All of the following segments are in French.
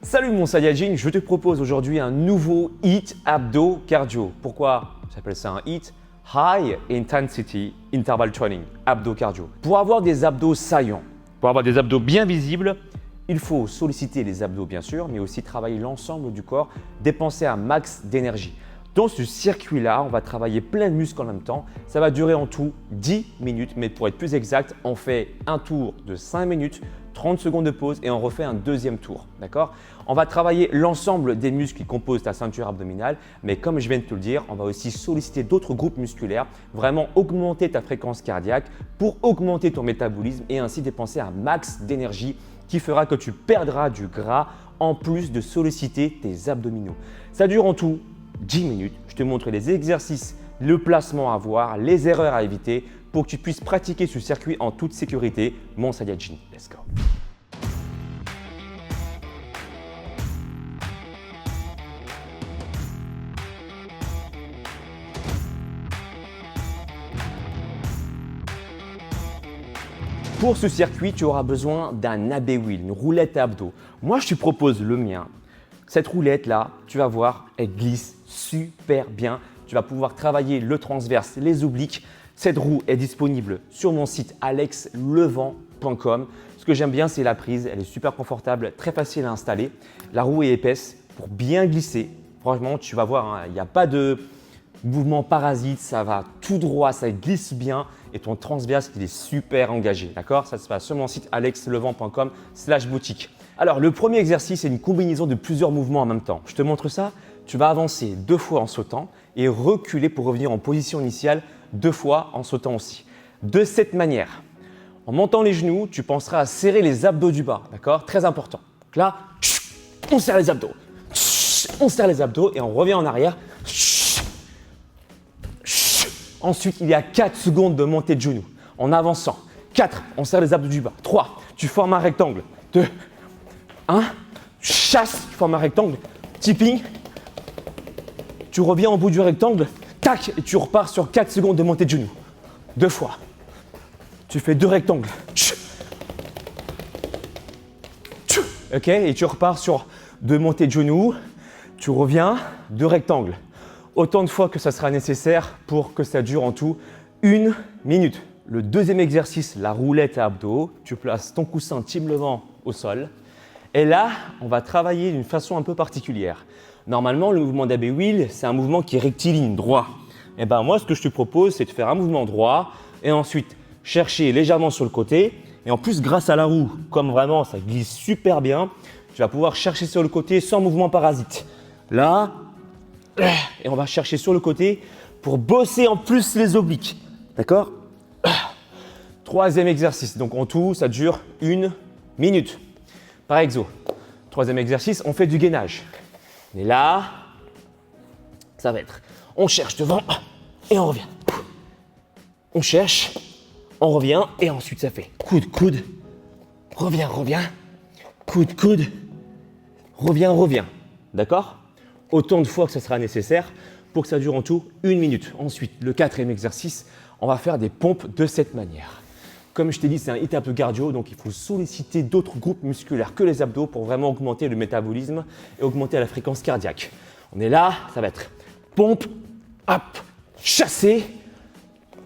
Salut mon Saiyajin, je te propose aujourd'hui un nouveau HIIT abdo cardio. Pourquoi j'appelle ça un HIIT? High Intensity Interval Training, abdo cardio. Pour avoir des abdos saillants, pour avoir des abdos bien visibles, il faut solliciter les abdos bien sûr, mais aussi travailler l'ensemble du corps, dépenser un max d'énergie. Dans ce circuit-là, on va travailler plein de muscles en même temps. Ça va durer en tout 10 minutes, mais pour être plus exact, on fait un tour de 5 minutes, 30 secondes de pause et on refait un deuxième tour. D'accord? On va travailler l'ensemble des muscles qui composent ta ceinture abdominale, mais comme je viens de te le dire, on va aussi solliciter d'autres groupes musculaires, vraiment augmenter ta fréquence cardiaque pour augmenter ton métabolisme et ainsi dépenser un max d'énergie qui fera que tu perdras du gras en plus de solliciter tes abdominaux. Ça dure en tout 10 minutes. Je te montre les exercices, le placement à voir, les erreurs à éviter pour que tu puisses pratiquer ce circuit en toute sécurité. Mon Saiyajin, let's go! Pour ce circuit, tu auras besoin d'un AB wheel, une roulette à abdos. Moi, je te propose le mien. Cette roulette-là, tu vas voir, elle glisse super bien. Tu vas pouvoir travailler le transverse, les obliques. Cette roue est disponible sur mon site alexlevent.com. Ce que j'aime bien, c'est la prise. Elle est super confortable, très facile à installer. La roue est épaisse pour bien glisser. Franchement, tu vas voir, il n'y a pas de mouvement parasite. Ça va tout droit, ça glisse bien. Et ton transverse, il est super engagé. D'accord? Ça se passe sur mon site alexlevent.com/boutique. Alors, le premier exercice, c'est une combinaison de plusieurs mouvements en même temps. Je te montre ça. Tu vas avancer 2 fois en sautant et reculer pour revenir en position initiale 2 fois en sautant aussi. De cette manière, en montant les genoux, tu penseras à serrer les abdos du bas. D'accord? Très important. Donc là, on serre les abdos. On serre les abdos et on revient en arrière. Ensuite, il y a 4 secondes de montée de genoux en avançant. 4, on serre les abdos du bas. 3, tu formes un rectangle. 2, 1, tu chasses, tu formes un rectangle. Tipping. Tu reviens au bout du rectangle. Tac, et tu repars sur 4 secondes de montée de genoux. 2 fois. Tu fais 2 rectangles. Ok, et tu repars sur 2 montées de genoux. Tu reviens, 2 rectangles. Autant de fois que ça sera nécessaire pour que ça dure en tout 1 minute. Le deuxième exercice, la roulette à abdos. Tu places ton coussin Team Levant au sol. Et là, on va travailler d'une façon un peu particulière. Normalement, le mouvement d'AB Wheel, c'est un mouvement qui est rectiligne, droit. Et ben moi, ce que je te propose, c'est de faire un mouvement droit et ensuite chercher légèrement sur le côté. Et en plus, grâce à la roue, comme vraiment ça glisse super bien, tu vas pouvoir chercher sur le côté sans mouvement parasite. Là, et on va chercher sur le côté pour bosser en plus les obliques. D'accord? Troisième exercice. Donc en tout, ça dure 1 minute par exo. Troisième exercice, on fait du gainage. On est là. Ça va être, on cherche devant et on revient. On cherche, on revient et ensuite ça fait coude, coude, revient, coude, coude, revient. D'accord? Autant de fois que ça sera nécessaire pour que ça dure en tout 1 minute. Ensuite, le quatrième exercice, on va faire des pompes de cette manière. Comme je t'ai dit, c'est un HIIT abdo cardio, donc il faut solliciter d'autres groupes musculaires que les abdos pour vraiment augmenter le métabolisme et augmenter la fréquence cardiaque. On est là, ça va être pompe, hop, chasser,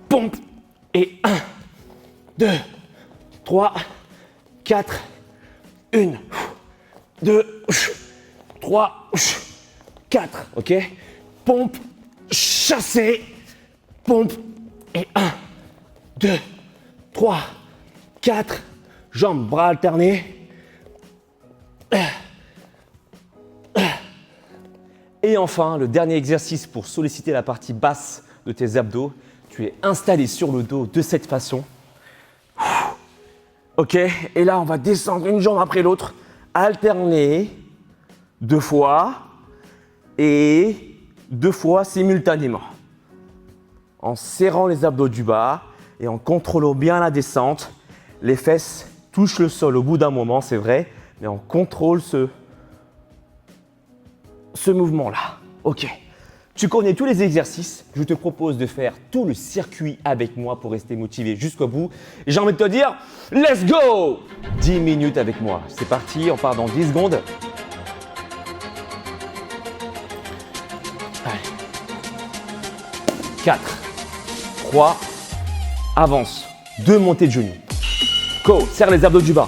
pompe et 1, 2, 3, 4, 1, 2, 3, 4, ok? Pompe, chasser, pompe et 1, 2, 3, 4, jambes, bras alternés. Et enfin, le dernier exercice pour solliciter la partie basse de tes abdos. Tu es installé sur le dos de cette façon. Ok, et là, on va descendre une jambe après l'autre, alterner 2 fois et 2 fois simultanément. En serrant les abdos du bas et en contrôlant bien la descente. Les fesses touchent le sol au bout d'un moment, c'est vrai, mais on contrôle ce mouvement-là. Ok. Tu connais tous les exercices. Je te propose de faire tout le circuit avec moi pour rester motivé jusqu'au bout. Et j'ai envie de te dire, let's go! 10 minutes avec moi. C'est parti, on part dans 10 secondes. Allez. 4, 3, avance. 2 montées de genoux. Go, serre les abdos du bas.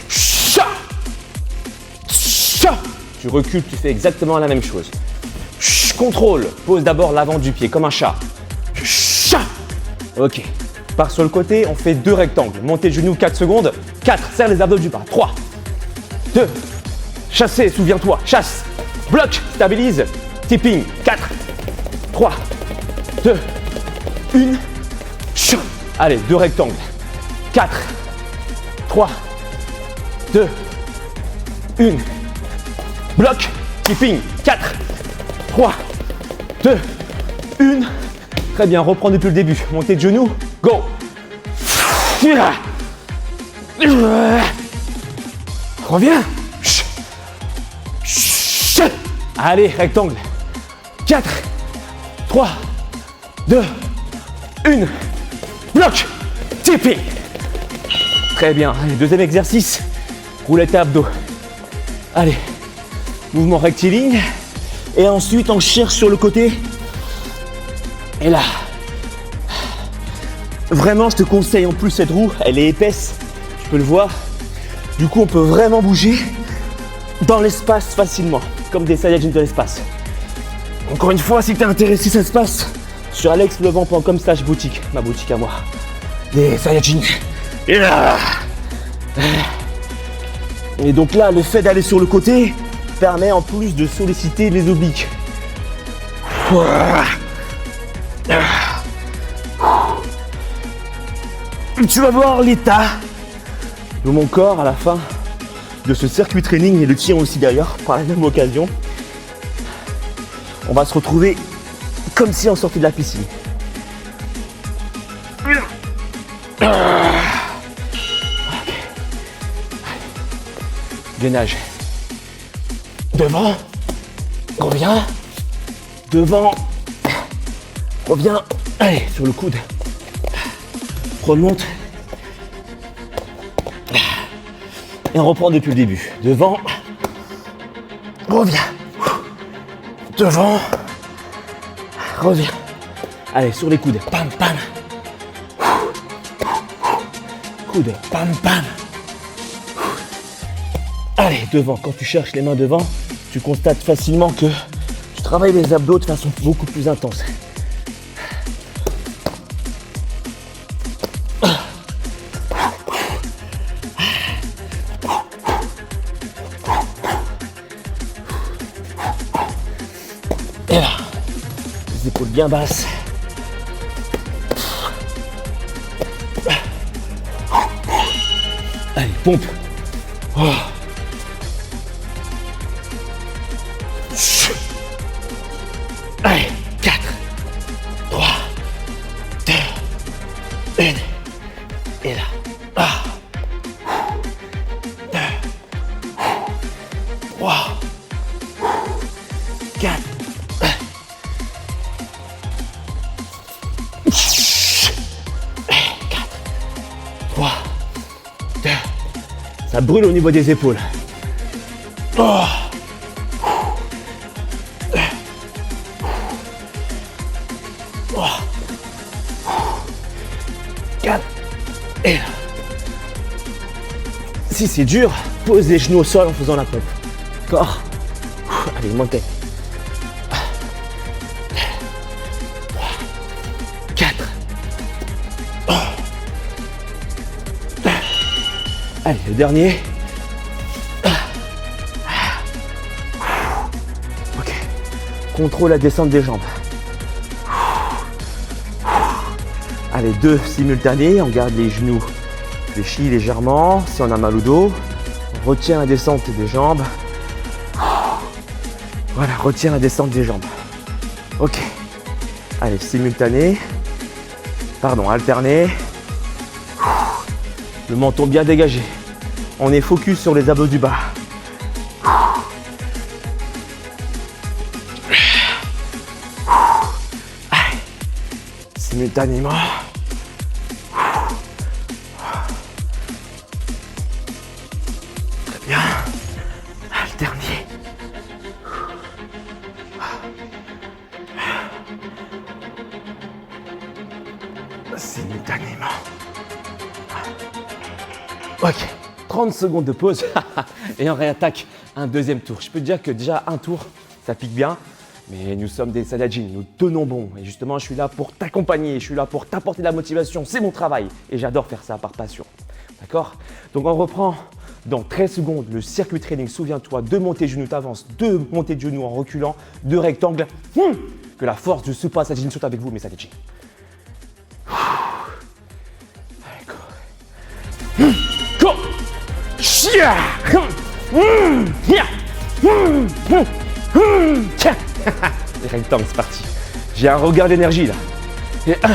Cha. Cha. Tu recules, tu fais exactement la même chose. Contrôle, pose d'abord l'avant du pied comme un chat. Cha. Ok, pars sur le côté, on fait 2 rectangles. Montée de genoux, 4 secondes. 4, serre les abdos du bas. 3, 2, chasser, souviens-toi, chasse. Bloc, stabilise, tipping. 4, 3, 2, 1. Allez, 2 rectangles. 4, 3, 2, 1. Bloc, tipping. 4, 3, 2, 1. Très bien, reprends depuis le début. Montée de genoux, go. Reviens. Allez, rectangle. 4, 3, 2, 1. Bloc, tipping. Très bien. Allez, deuxième exercice. Roulette à abdos. Allez, mouvement rectiligne. Et ensuite, on cherche sur le côté. Et là. Vraiment, je te conseille, en plus, cette roue, elle est épaisse. Tu peux le voir. Du coup, on peut vraiment bouger dans l'espace facilement. Comme des Saiyajins de l'espace. Encore une fois, si tu es intéressé, ça se passe sur alexlevent.com/boutique. Ma boutique à moi. Des Saiyajins. Et là. Et donc là, le fait d'aller sur le côté permet en plus de solliciter les obliques. Tu vas voir l'état de mon corps à la fin de ce circuit training et le tien aussi d'ailleurs, par la même occasion. On va se retrouver comme si on sortait de la piscine. Gainage. Devant, reviens, devant, reviens, allez, sur le coude, remonte, et on reprend depuis le début, devant, reviens, devant, reviens, allez, sur les coudes, pam, pam, coude, pam, pam, allez, devant, quand tu cherches les mains devant, tu constates facilement que tu travailles les abdos de façon beaucoup plus intense. Et là, les épaules bien basses. Allez, pompe. Oh. Allez, 4, 3, 2, 1. Et là. 2, 3, 4. 3, 2. Ça brûle au niveau des épaules. Oh. 4. Et là. Si c'est dur, pose les genoux au sol en faisant la pompe. D'accord? Allez, montez. 3, 4. Allez, le dernier. Ok. Contrôle la descente des jambes. Allez, 2 simultanés, on garde les genoux fléchis légèrement. Si on a mal au dos, on retient la descente des jambes. Voilà, retient la descente des jambes. Ok. Allez, simultané. Pardon, alterné. Le menton bien dégagé. On est focus sur les abdos du bas. Allez. Simultanément. Très bien. Le dernier. simultanément. Ok, 30 secondes de pause et on réattaque un deuxième tour. Je peux te dire que déjà un tour, ça pique bien, mais nous sommes des Saiyajins, nous tenons bon. Et justement, je suis là pour t'accompagner, je suis là pour t'apporter de la motivation, c'est mon travail. Et j'adore faire ça par passion. D'accord? Donc on reprend dans 13 secondes le circuit training. Souviens-toi, 2 montées de genoux, t'avances, 2 montées de genoux en reculant, 2 rectangles. Que la force du Super Saiyajin saute avec vous, mes Saiyajins. Go! Les rectangles, c'est parti. J'ai un regard d'énergie là. Et 1,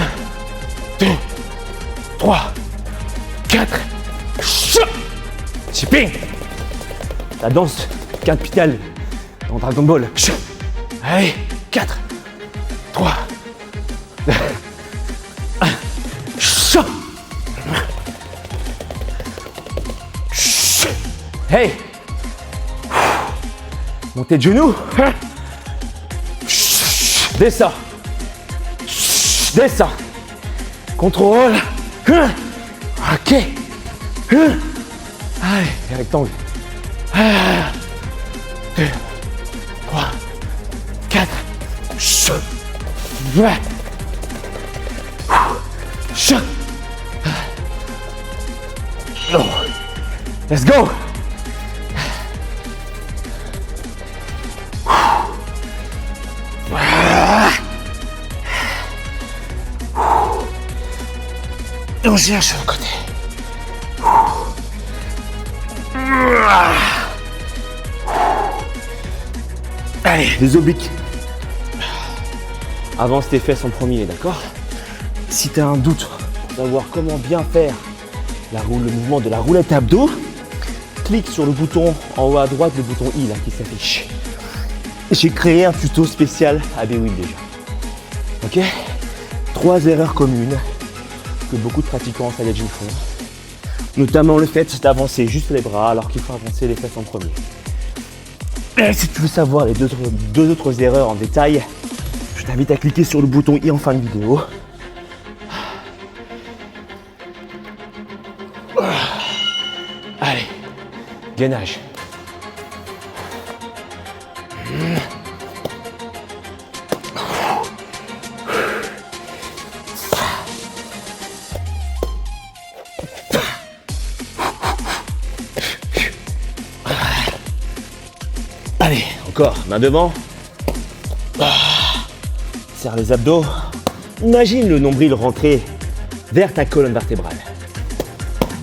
2, 3, 4. Chipping! La danse capitale dans Dragon Ball. Allez, 4, 3, 2, 1. Hey! Montez de genoux. Descends. Descends. Contrôle. Ok. Allez, les rectangles. 2, 3, 4. Let's go. Et on cherche sur le côté. Allez, les obliques. Avance tes fesses en premier, d'accord? Si tu as un doute pour savoir comment bien faire le mouvement de la roulette abdos, clique sur le bouton en haut à droite, le bouton I là qui s'affiche. J'ai créé un tuto spécial à B-Wheel déjà. Ok? 3 erreurs communes que beaucoup de pratiquants en Saiyajin font. Notamment le fait d'avancer juste les bras alors qu'il faut avancer les fesses en premier. Et si tu veux savoir les deux autres erreurs en détail, je t'invite à cliquer sur le bouton I en fin de vidéo. Allez, gainage. Allez, encore, main devant. Serre les abdos. Imagine le nombril rentrer vers ta colonne vertébrale.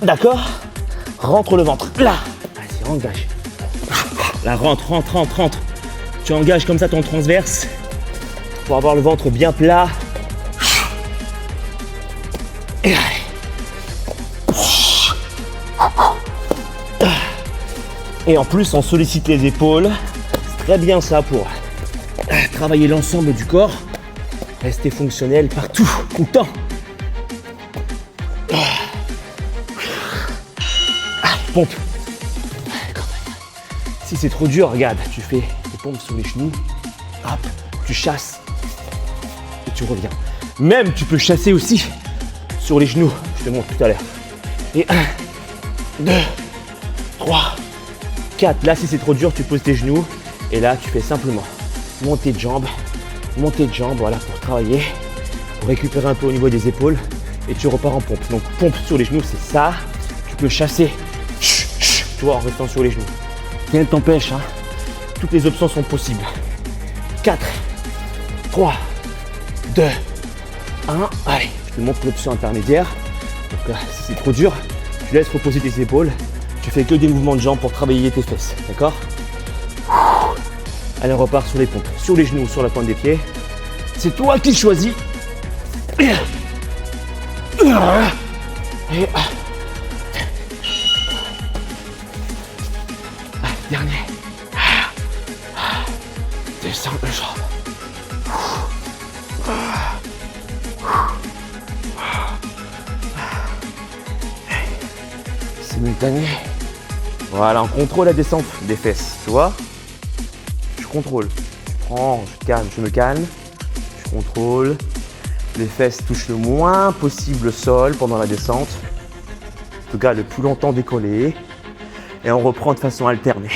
D'accord? Rentre le ventre. Là. Vas-y, engage. Là, rentre. Tu engages comme ça ton transverse pour avoir le ventre bien plat. Et allez. Et en plus, on sollicite les épaules. C'est très bien ça pour travailler l'ensemble du corps. Rester fonctionnel partout, tout le temps. Pompe. Si c'est trop dur, regarde, tu fais des pompes sur les genoux. Hop, tu chasses. Et tu reviens. Même, tu peux chasser aussi sur les genoux. Je te montre tout à l'heure. Et 1, 2, 3, 4. Là, si c'est trop dur, tu poses tes genoux. Et là, tu fais simplement montée de jambes, voilà, pour travailler, pour récupérer un peu au niveau des épaules. Et tu repars en pompe. Donc, pompe sur les genoux, c'est ça. Tu peux chasser, tu vois, en restant sur les genoux. Rien ne t'empêche, hein. Toutes les options sont possibles. 4, 3, 2, 1. Allez, je te montre l'option intermédiaire. Donc là, si c'est trop dur, tu laisses reposer tes épaules. Tu fais que des mouvements de jambes pour travailler tes fesses, d'accord? Allez, on repart sur les pompes, sur les genoux, sur la pointe des pieds. C'est toi qui choisis. Et dernier. Descends le jambe. Simultané. Voilà, on contrôle la descente des fesses, tu vois? Je contrôle. Je prends, je calme, je me calme. Je contrôle. les fesses touchent le moins possible le sol pendant la descente. En tout cas, le plus longtemps décollé. Et on reprend de façon alternée.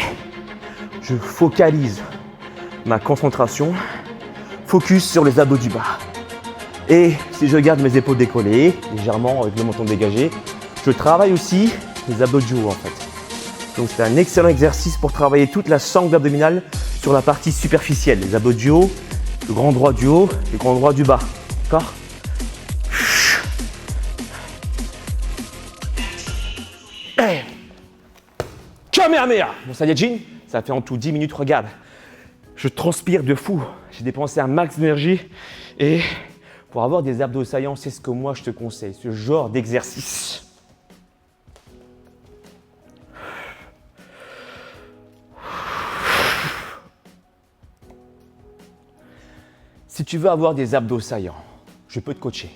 Je focalise ma concentration, focus sur les abdos du bas. Et si je garde mes épaules décollées, légèrement avec le menton dégagé, je travaille aussi les abdos du haut en fait. Donc c'est un excellent exercice pour travailler toute la sangle abdominale sur la partie superficielle. Les abdos du haut, le grand droit du haut, le grand droit du bas. D'accord ? Kamehameha. Mon Saiyajin, ça fait en tout 10 minutes, regarde. Je transpire de fou. J'ai dépensé un max d'énergie. Et pour avoir des abdos saillants, c'est ce que moi je te conseille, ce genre d'exercice. Si tu veux avoir des abdos saillants, je peux te coacher.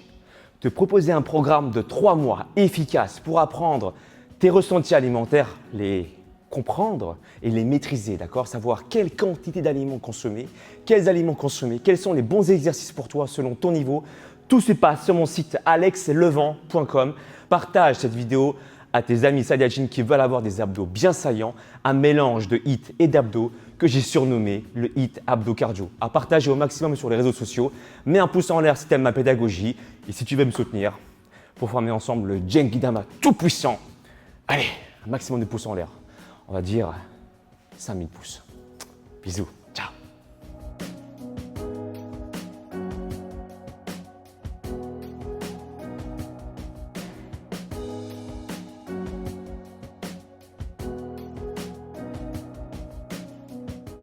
Te proposer un programme de 3 mois efficace pour apprendre tes ressentis alimentaires, les comprendre et les maîtriser, d'accord ? Savoir quelle quantité d'aliments consommer, quels aliments consommer, quels sont les bons exercices pour toi selon ton niveau. Tout se passe sur mon site alexlevent.com. Partage cette vidéo à tes amis Saiyajin qui veulent avoir des abdos bien saillants, un mélange de HIIT et d'abdos que j'ai surnommé le HIIT abdos cardio. À partager au maximum sur les réseaux sociaux. Mets un pouce en l'air si tu aimes ma pédagogie et si tu veux me soutenir pour former ensemble le Genkidama tout puissant. Allez, un maximum de pouces en l'air. On va dire 5000 pouces. Bisous.